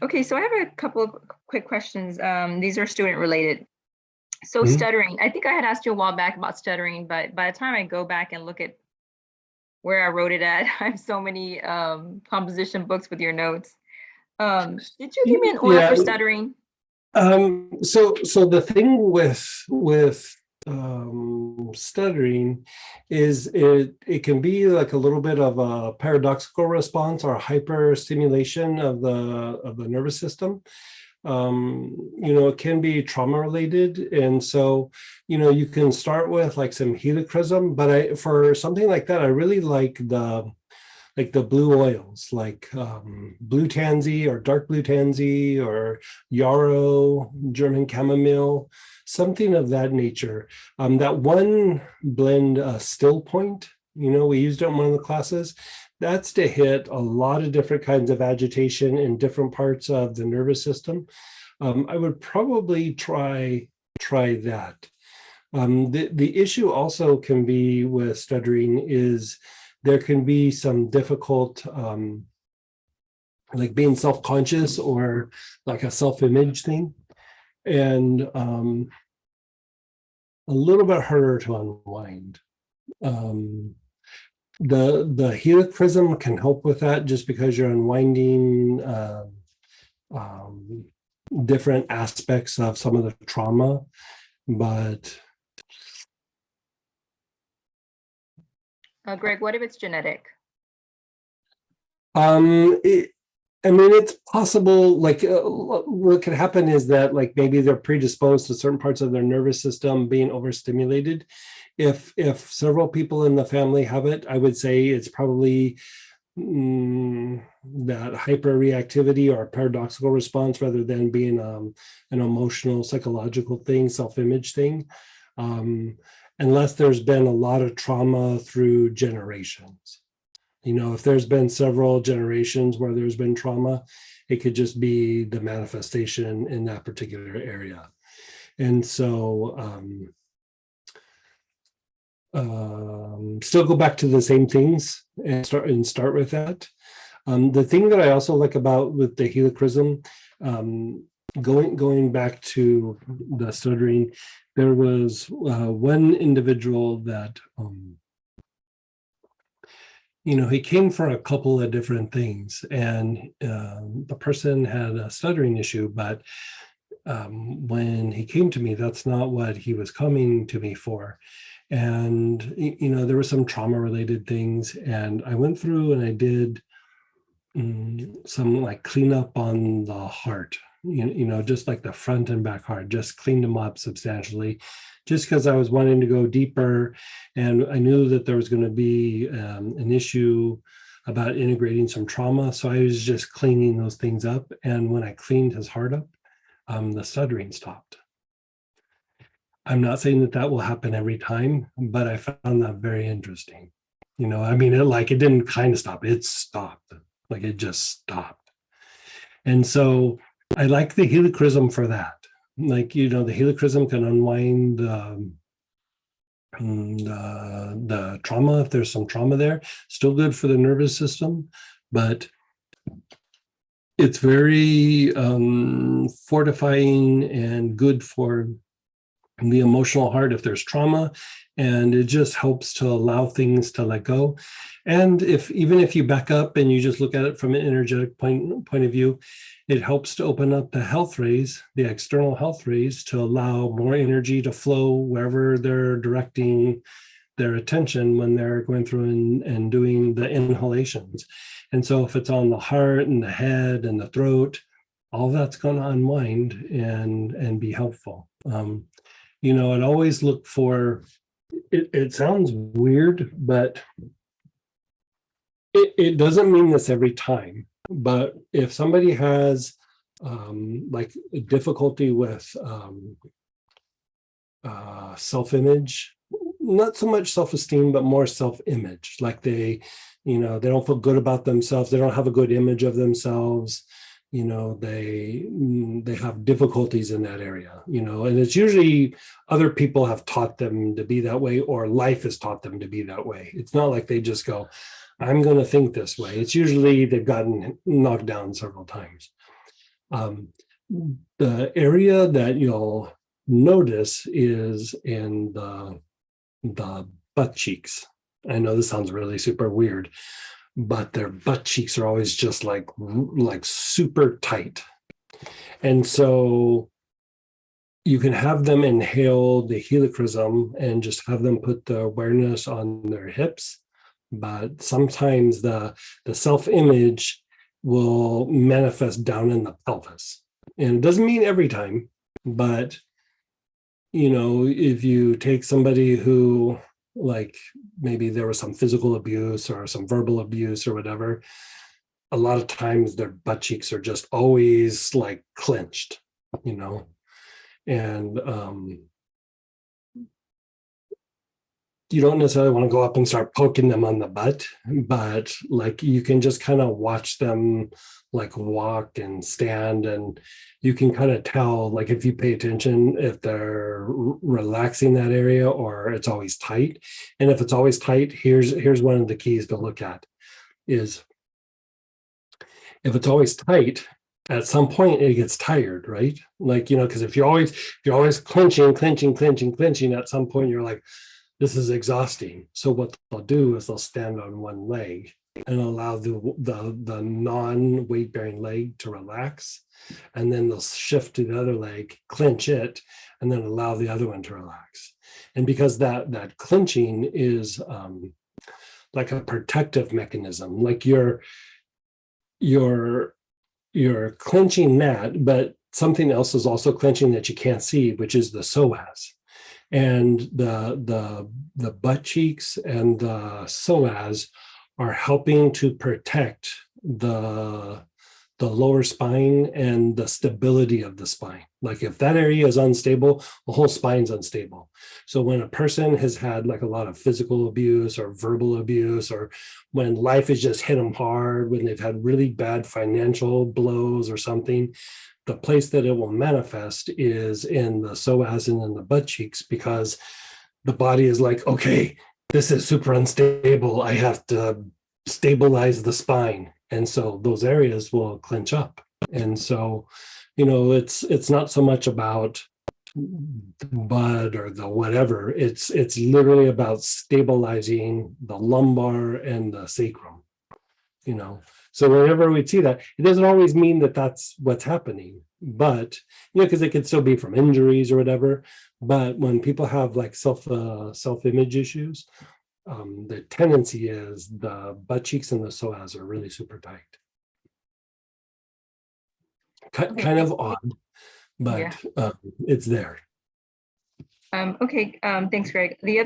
Okay, so I have a couple of quick questions. These are student related. So Mhm. stuttering, I think I had asked you a while back about stuttering, but by the time I go back and look at where I wrote it at, I have so many composition books with your notes. Did you give me an order Yeah. for stuttering? So the thing with stuttering is it can be like a little bit of a paradoxical response or hyperstimulation of the nervous system. It can be trauma related, and so you can start with like some helichrysum, but for something like that, I really like the blue oils, like blue tansy or dark blue tansy or yarrow, German chamomile, something of that nature. That one blend, still point, we used it in one of the classes. That's to hit a lot of different kinds of agitation in different parts of the nervous system. I would probably try that. The issue also can be with stuttering is there can be some difficult, like being self-conscious or like a self-image thing, and a little bit harder to unwind. Um, the helichrysum can help with that just because you're unwinding um, different aspects of some of the trauma, but Greg, what if it's genetic? it, I mean, it's possible, like what could happen is that like maybe they're predisposed to certain parts of their nervous system being overstimulated. If several people in the family have it, I would say it's probably that hyperreactivity or paradoxical response rather than being an emotional, psychological thing, self-image thing. Um, Unless there's been a lot of trauma through generations. If there's been several generations where there's been trauma, it could just be the manifestation in that particular area. And so still go back to the same things and start with that. The thing that I also like about with the helichrysum, going back to the stuttering, there was one individual that he came for a couple of different things, and the person had a stuttering issue, but when he came to me, that's not what he was coming to me for. And, there were some trauma related things, and I went through and I did some like cleanup on the heart, just like the front and back heart, just cleaned them up substantially, just because I was wanting to go deeper. And I knew that there was going to be an issue about integrating some trauma. So I was just cleaning those things up. And when I cleaned his heart up, the stuttering stopped. I'm not saying that that will happen every time, but I found that very interesting. I mean, it didn't kind of stop, it stopped. Like it just stopped. And so I like the helichrysum for that. Like, the helichrysum can unwind the trauma if there's some trauma there. Still good for the nervous system, but it's very fortifying and good for the emotional heart if there's trauma, and it just helps to allow things to let go. And even if you back up and you just look at it from an energetic point of view, it helps to open up the health rays, the external health rays, to allow more energy to flow wherever they're directing their attention when they're going through and doing the inhalations. And so if it's on the heart and the head and the throat, all that's going to unwind and be helpful. I'd always look for, it sounds weird, but it doesn't mean this every time. But if somebody has like difficulty with self-image, not so much self-esteem, but more self-image, like they don't feel good about themselves, they don't have a good image of themselves, they have difficulties in that area, and it's usually other people have taught them to be that way, or life has taught them to be that way. It's not like they just go, I'm going to think this way. It's usually they've gotten knocked down several times. Um, the area that you'll notice is in the butt cheeks. I know this sounds really super weird, but their butt cheeks are always just like super tight. And so you can have them inhale the helichrysum and just have them put the awareness on their hips. But sometimes the self-image will manifest down in the pelvis. And it doesn't mean every time, but if you take somebody who, like, maybe there was some physical abuse or some verbal abuse or whatever, a lot of times their butt cheeks are just always like clenched, and you don't necessarily want to go up and start poking them on the butt, but like you can just kind of watch them like walk and stand, and you can kind of tell, like, if you pay attention, if they're relaxing that area or it's always tight. And if it's always tight, here's one of the keys to look at is, if it's always tight, at some point it gets tired, right? Like, because if you're always clenching, at some point you're like, this is exhausting. So what they'll do is they'll stand on one leg and allow the non-weight bearing leg to relax. And then they'll shift to the other leg, clench it, and then allow the other one to relax. And because that clenching is like a protective mechanism, like you're clenching that, but something else is also clenching that you can't see, which is the psoas. And the butt cheeks and the psoas are helping to protect the lower spine and the stability of the spine. Like if that area is unstable, the whole spine's unstable. So when a person has had like a lot of physical abuse or verbal abuse, or when life has just hit them hard, when they've had really bad financial blows or something, the place that it will manifest is in the psoas and in the butt cheeks, because the body is like, okay, this is super unstable. I have to stabilize the spine. And so those areas will clench up. And so, it's not so much about the butt or the whatever. It's literally about stabilizing the lumbar and the sacrum. So whenever we see that, it doesn't always mean that that's what's happening, but because it could still be from injuries or whatever. But when people have like self-image issues, the tendency is the butt cheeks and the psoas are really super tight. Okay, Kind of thanks. odd, but Yeah. it's there. Okay, thanks, Greg. The other